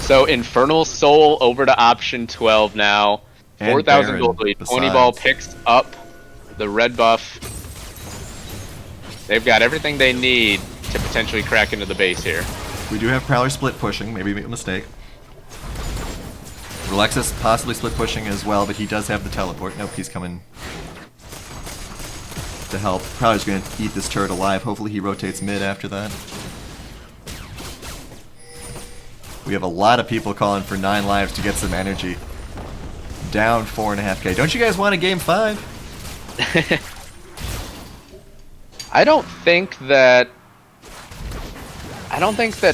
So Infernal Soul over to option 12 now. And 4,000 Baron gold lead. besides. Ponyball picks up the red buff. They've got everything they need to potentially crack into the base here. We do have Prowler split pushing, maybe make a mistake. Relexus possibly split pushing as well, but he does have the teleport. Nope, he's coming to help. Prowler's going to eat this turret alive. Hopefully he rotates mid after that. We have a lot of people calling for 9 lives to get some energy. Down 4.5k. Don't you guys want a game 5? I don't think that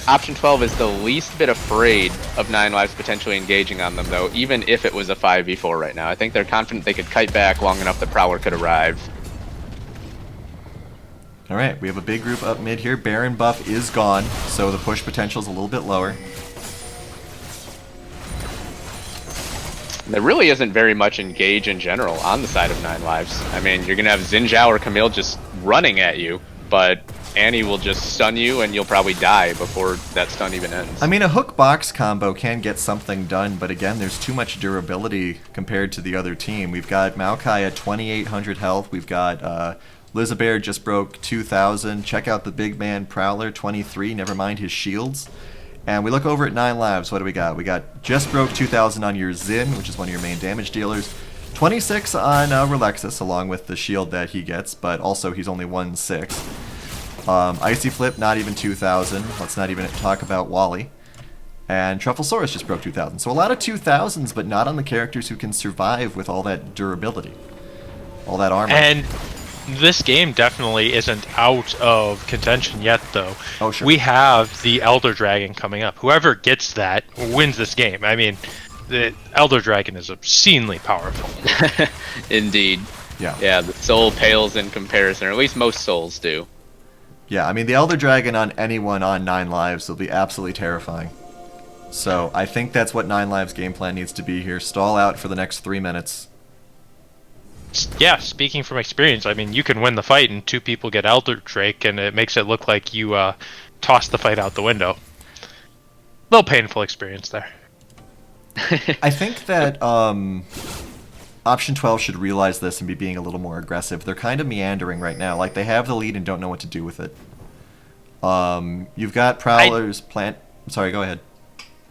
option 12 is the least bit afraid of 9 lives potentially engaging on them, though, even if it was a 5v4 right now. I think they're confident they could kite back long enough that Prowler could arrive. Alright, we have a big group up mid here. Baron buff is gone, so the push potential is a little bit lower. There really isn't very much engage in general on the side of 9 lives. I mean, you're going to have Xin Zhao or Camille just running at you, but Annie will just stun you and you'll probably die before that stun even ends. I mean, a hook box combo can get something done, but again, there's too much durability compared to the other team. We've got Maokai at 2,800 health. We've got Lizabear just broke 2,000. Check out the big man Prowler, 23. Never mind his shields. And we look over at 9 lives. What do we got? We got just broke 2,000 on your Xin, which is one of your main damage dealers. 26 on Relexus, along with the shield that he gets, but also he's only 1/6. Icy Flip, not even 2,000. Let's not even talk about Wally. And Trufflesaurus just broke 2,000. So a lot of 2,000s, but not on the characters who can survive with all that durability. All that armor. And this game definitely isn't out of contention yet, though. Oh, sure. We have the Elder Dragon coming up. Whoever gets that wins this game. I mean, the Elder Dragon is obscenely powerful. Indeed. Yeah. Yeah, the soul pales in comparison, or at least most souls do. Yeah, I mean, the Elder Dragon on anyone on 9 lives will be absolutely terrifying. So I think that's what 9 lives game plan needs to be here. Stall out for the next 3 minutes. Yeah, speaking from experience, I mean, you can win the fight and 2 people get Elder Drake, and it makes it look like you tossed the fight out the window. Little painful experience there. I think that Option 12 should realize this and be being a little more aggressive. They're kind of meandering right now. Like, they have the lead and don't know what to do with it. You've got Prowler's plant... Sorry, go ahead.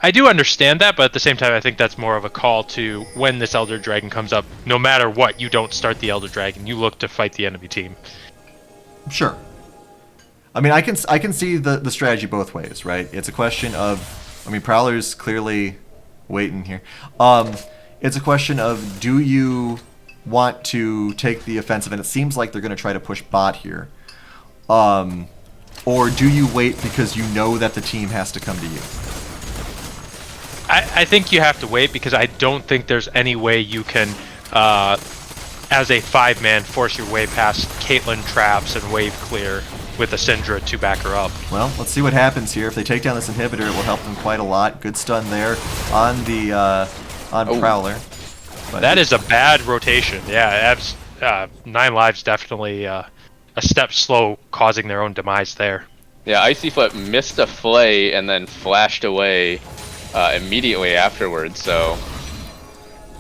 I do understand that, but at the same time, I think that's more of a call to when this Elder Dragon comes up, no matter what, you don't start the Elder Dragon. You look to fight the enemy team. Sure. I mean, I can see the strategy both ways, right? It's a question of... I mean, Prowler's clearly waiting here. It's a question of, do you want to take the offensive? And it seems like they're going to try to push bot here. Or do you wait because you know that the team has to come to you? I think you have to wait because I don't think there's any way you can, as a 5-man, force your way past Caitlyn traps and wave clear with a Syndra to back her up. Well, let's see what happens here. If they take down this inhibitor, it will help them quite a lot. Good stun there on the Prowler. But that is a bad rotation. Yeah, 9 lives definitely a step slow, causing their own demise there. Yeah, Icy Flip missed a flay and then flashed away immediately afterwards, so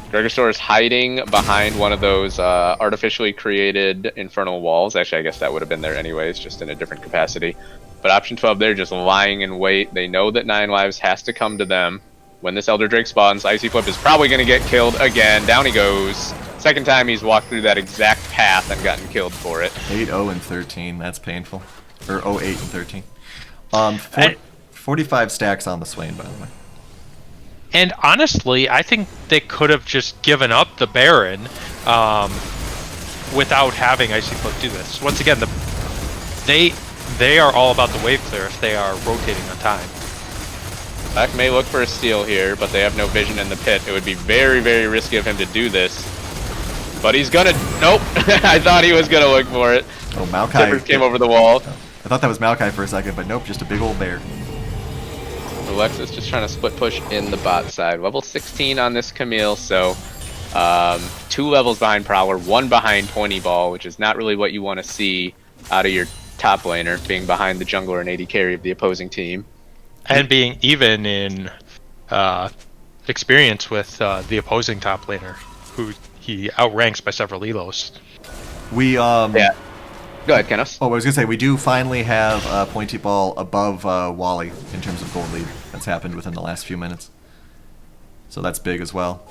Gregosaur is hiding behind one of those artificially created infernal walls. Actually, I guess that would have been there anyways, just in a different capacity. But option 12, they're just lying in wait. They know that 9 lives has to come to them. When this Elder Drake spawns, Icy Flip is probably going to get killed again. Down he goes. Second time he's walked through that exact path and gotten killed for it. 8-0 and 13, that's painful. Or 0-8 and 13. 45 stacks on the Swain, by the way. And honestly, I think they could have just given up the Baron without having Icy Flip do this. Once again, they are all about the wave clear if they are rotating on time. Black may look for a steal here, but they have no vision in the pit. It would be very, very risky of him to do this. But he's gonna... Nope! I thought he was gonna look for it. Oh, Maokai came over the wall. I thought that was Maokai for a second, but nope, just a big old bear. Alexis just trying to split push in the bot side. Level 16 on this Camille, so 2 levels behind Prowler, 1 behind Ponyball, which is not really what you want to see out of your top laner, being behind the jungler and AD carry of the opposing team. And being even in experience with the opposing top laner, who he outranks by several elos. We Yeah. Go ahead, Kenos. Oh, I was gonna say we do finally have Pointy Ball above Wally in terms of gold lead. That's happened within the last few minutes, so that's big as well.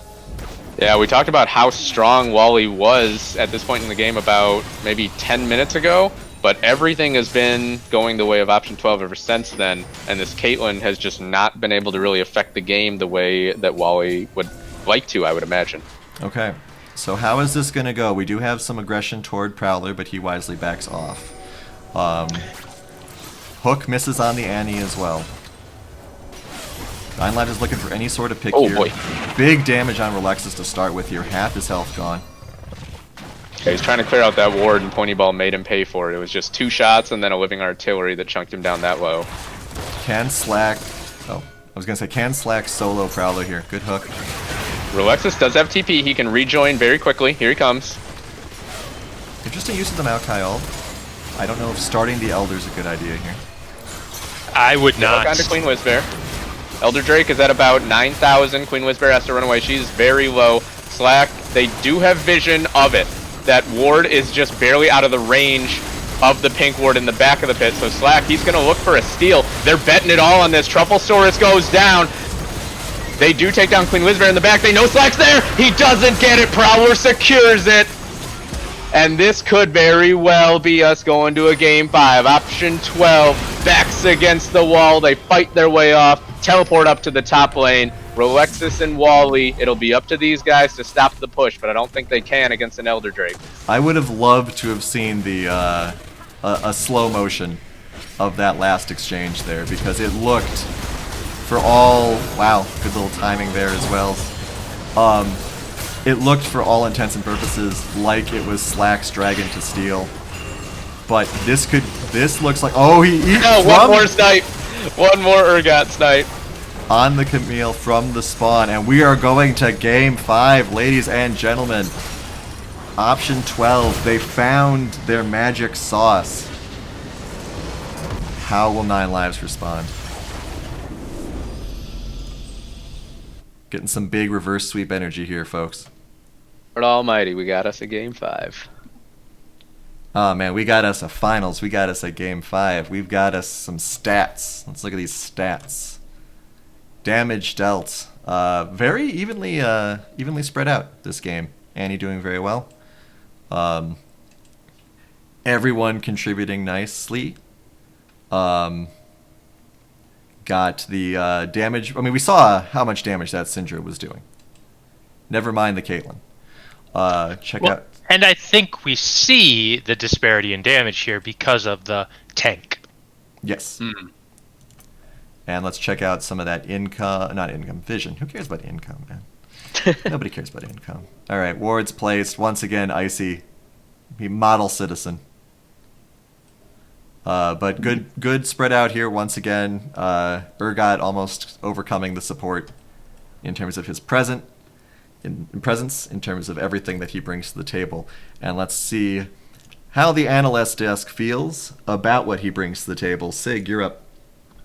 Yeah, we talked about how strong Wally was at this point in the game about maybe 10 minutes ago, but everything has been going the way of option 12 ever since then, and this Caitlyn has just not been able to really affect the game the way that Wally would like to, I would imagine. Okay, so how is this gonna go? We do have some aggression toward Prowler, but he wisely backs off. Hook misses on the Annie as well. 9 Lives is looking for any sort of pick here. Boy. Big damage on Relexus to start with here. Half his health gone. Okay, he's trying to clear out that ward, and Pointy Ball made him pay for it. It was just 2 shots and then a living artillery that chunked him down that low. Can Slack... Oh, I was gonna say can Slack solo Prowler here. Good hook. Relexus does have TP. He can rejoin very quickly. Here he comes. Interesting use of the Maokai ult. I don't know if starting the Elder is a good idea here. I would Hook not. onto Queen Whisper. Elder Drake is at about 9,000. Queen Whisper has to run away. She's very low. Slack, they do have vision of it. That ward is just barely out of the range of the pink ward in the back of the pit. So Slack, he's going to look for a steal. They're betting it all on this. Trufflesaurus goes down. They do take down Queen Whisper in the back. They know Slack's there. He doesn't get it. Prowler secures it. And this could very well be us going to a game 5. Option 12, backs against the wall. They fight their way off, teleport up to the top lane. Relexus and Wally, it'll be up to these guys to stop the push, but I don't think they can against an Elder Drake. I would have loved to have seen the a slow motion of that last exchange there, because it looked for all... Wow, good little timing there as well. It looked for all intents and purposes like it was Slack's Dragon to steal. But this looks like... Oh, he eats No, one more snipe. One more Urgot snipe. On the Camille from the spawn, and we are going to game 5, ladies and gentlemen. Option 12, they found their magic sauce. How will 9 Lives respond? Getting some big reverse sweep energy here, folks. Lord Almighty, we got us a game 5. Oh man, we got us a finals. We got us a game 5. We've got us some stats. Let's look at these stats. Damage dealt. Very evenly spread out this game. Annie doing very well. Everyone contributing nicely. Got the damage. I mean, we saw how much damage that Syndra was doing. Never mind the Caitlyn. Check out. And I think we see the disparity in damage here because of the tank. Yes. And let's check out some of that vision. Who cares about income, man? Nobody cares about income. All right, wards placed. Once again, Icy. He model citizen. But good spread out here once again. Urgot almost overcoming the support in terms of his presence, in terms of everything that he brings to the table. And let's see how the analyst desk feels about what he brings to the table. Sig, you're up.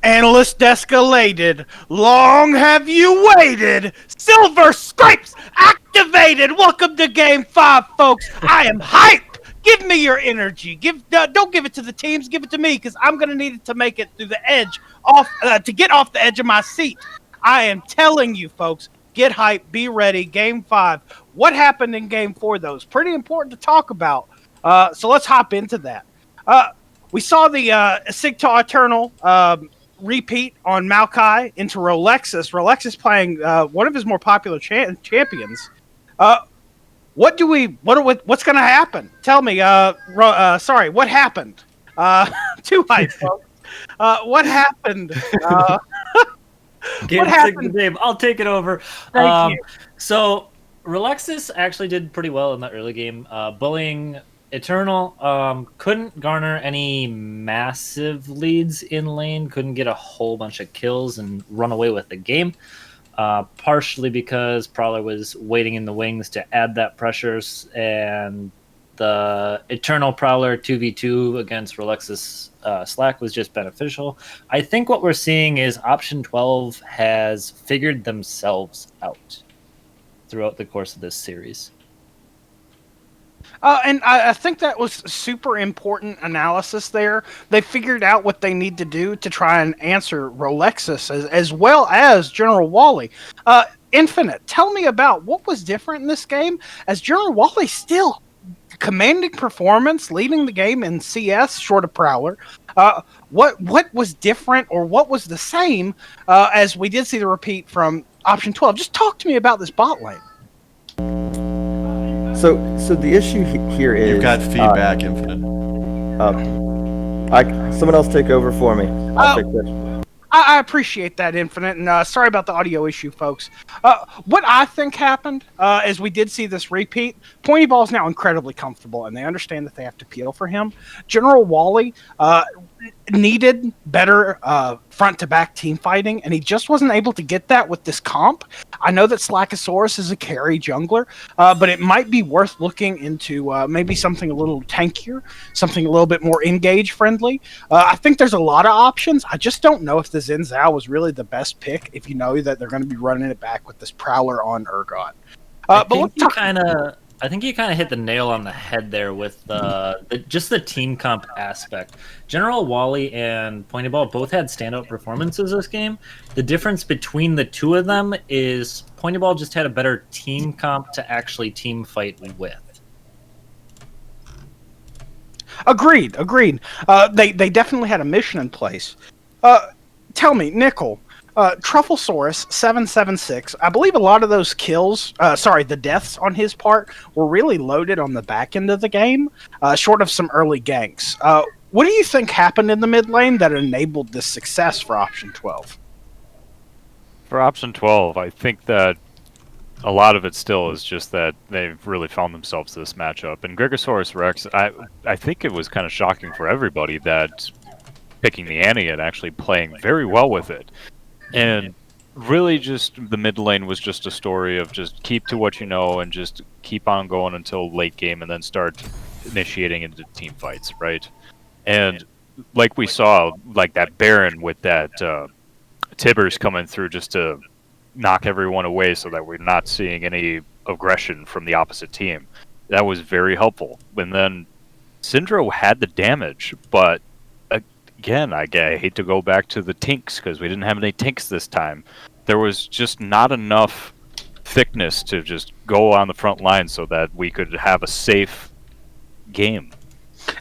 Analyst desk elated. Long have you waited. Silver Scrapes activated. Welcome to game 5, folks. I am hyped. Give me your energy. Don't give it to the teams. Give it to me, because I'm gonna need it to make it through the edge, to get off the edge of my seat. I am telling you, folks. Get hyped. Be ready. Game 5. What happened in game 4? Though, it's pretty important to talk about. So let's hop into that. We saw the Sigtal Eternal repeat on Maokai into Relexus. Relexus playing one of his more popular champions. What's going to happen? Tell me. Sorry, what happened? Too hype, folks. What happened? What happened? Dave, I'll take it over. Thank you. So Relexus actually did pretty well in the early game. Bullying Eternal couldn't garner any massive leads in lane, couldn't get a whole bunch of kills and run away with the game. Partially because Prowler was waiting in the wings to add that pressure and the Eternal Prowler 2v2 against Relexus Slack was just beneficial. I think what we're seeing is Option 12 has figured themselves out throughout the course of this series. And I think that was super important analysis there. They figured out what they need to do to try and answer Rolexus as well as General Wally. Infinite, tell me about what was different in this game, as General Wally still commanding performance, leading the game in CS, short of Prowler. What was different, or what was the same, as we did see the repeat from Option 12? Just talk to me about this bot lane. So the issue here is You've got feedback, Infinite. Someone else take over for me. I'll fix it. I appreciate that, Infinite, and sorry about the audio issue, folks. What I think happened, as we did see this repeat, Pointy Ball is now incredibly comfortable, and they understand that they have to peel for him. General Wally needed better front-to-back team fighting, and he just wasn't able to get that with this comp. I know that Slackosaurus is a carry jungler, but it might be worth looking into maybe something a little tankier, something a little bit more engage friendly. I think there's a lot of options. I just don't know if the Xin Zhao was really the best pick if you know that they're going to be running it back with this Prowler on Urgot. I think you kind of hit the nail on the head there with just the team comp aspect. General Wally and Pointy Ball both had standout performances this game. The difference between the two of them is Pointy Ball just had a better team comp to actually team fight with. Agreed. They definitely had a mission in place. Tell me, Nickel, Trufflesaurus 776. I believe a lot of those kills, the deaths on his part were really loaded on the back end of the game, short of some early ganks. What do you think happened in the mid lane that enabled this success for Option 12? For Option 12, I think that a lot of it still is just that they've really found themselves this matchup. And Gregosaurus Rex, I think it was kind of shocking for everybody that picking the Annie and actually playing very well with it. And really just the mid lane was just a story of just keep to what you know and just keep on going until late game and then start initiating into team fights, right? And like we saw, like that Baron with that Tibbers coming through just to knock everyone away so that we're not seeing any aggression from the opposite team. That was very helpful. And then Syndro had the damage, but again, I hate to go back to the tinks because we didn't have any tinks this time. There was just not enough thickness to just go on the front line so that we could have a safe game.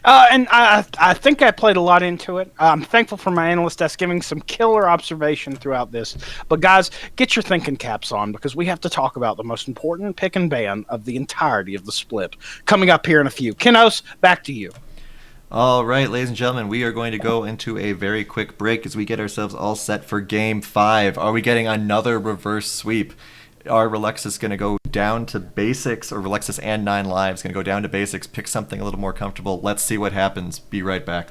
And I think I played a lot into it. I'm thankful for my analyst desk giving some killer observation throughout this. But guys, get your thinking caps on because we have to talk about the most important pick and ban of the entirety of the split coming up here in a few. Kinos, back to you. All right, ladies and gentlemen, we are going to go into a very quick break as we get ourselves all set for Game 5. Are we getting another reverse sweep? Are Relexus going to go down to basics, or Relexus and 9 Lives going to go down to basics, pick something a little more comfortable? Let's see what happens. Be right back.